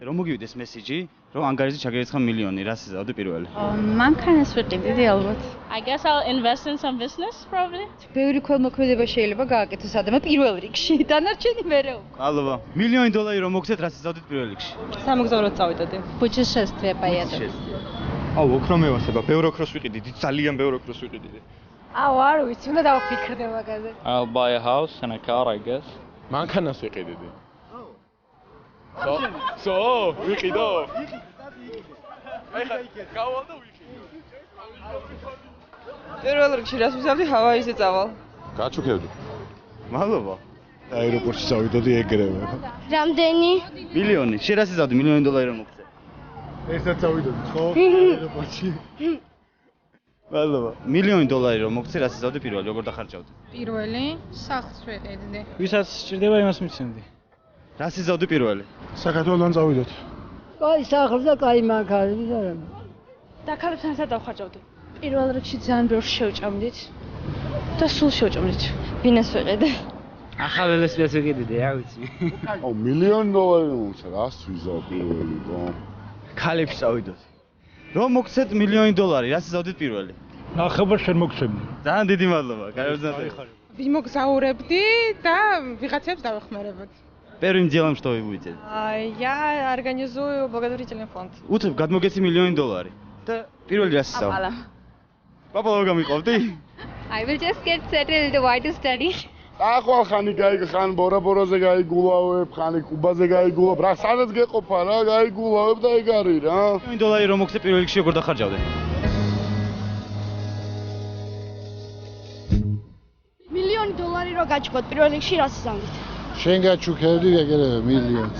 რომ მოგივიდეს მესიჯი, რომ ანგარიზე ჩაგერიცხა მილიონი, რას იზავდი პირველი? მანქანას ვიყიდი ალბათ. I guess I'll invest in some business probably. ბევრი ქველმოქმედება შეიძლება გააკეთოს ადამიანმა პირველ რიგში, დანარჩენი მერე უკვე. მადლობა. მილიონი დოლარი რომ მოგცეთ, რას იზავდით პირველ რიგში? სამოგზაუროდ წავიდოდი. Путешествие поеду. აუ, ოქრომევასება, ბევრ ოქროს ვიყიდი, ძალიან ბევრ ოქროს ვიყიდი. აუ, არ ვიცი, უნდა დავფიქრდე მაგაზე. I'll buy a house and a car, I guess. მანქანას ვიყიდი. So, ვიყიდო. აი ხა, გავალდა ვიყიდო. პირველ რიგში რას ვიზავდი ჰავაიზე წავალ. გაჩუქებდი. მადლობა. აეროპორტში წავიდოდი ეგრევე. რამდენი? მილიონი. შენ რას იზავდი მილიონი დოლარი რომ მოგცეთ? ერთად წავიდოდი, ხო? აეროპორტში. მადლობა. მილიონი დოლარი რომ მოგცეთ, რას იზავდი პირველი, როგორ დახარჯავდი? პირველი სახლს ვიყიდი. ვისაც სჭირდება იმას მიცემდი. რას იზავდი პირველი? საქართველოსთან წავიდოდი. კაი სახლს და კაი მანქანა ვიზარებ. დაქალებთან ერთად დავხარჯავდი. პირველ რიგში ძალიან ბევრ შევჭამდით და სულ შევჭამდით. ვინას ვიყიდე? ახალ ელესპიას ვიყიდიდი, რა ვიცი. აუ, მილიონი დოლარი მომცა, რას ვიზავ პირველი, ხო? ქალებს წავიდოდი. რომ მოგცეთ მილიონი დოლარი, რას იზავდით პირველი? ნახევარ შენ მოგცემდი. ძალიან დიდი მადლობა. გაიგზავნეთ. ვიმოგზაურებდი და ვიღაცებს დავეხმარებოდი. Первым делом что вы будете? Я организую благотворительный фонд. უცებ გადმოგეცი მილიონი დოლარი. და პირველი რას იზავ? პაპალო გამიყვავდი? I will just get settled why to study. ახვალ ხანი ხან ბორაბოროზე გაიგულავებ, ხანი კუბაზე გაიგულავებ, რა სადაც გეყოფა რა, გაიგულავებ და ეგ არის რა. მილიონი დოლარი რომ მოგცე პირველ რიგში როგორ დახარჯავდე? მილიონი დოლარი რო გაჩქოთ პირველ რიგში რას იზამთ? შენ გაჩუქებდი ეგრევე მილიონს.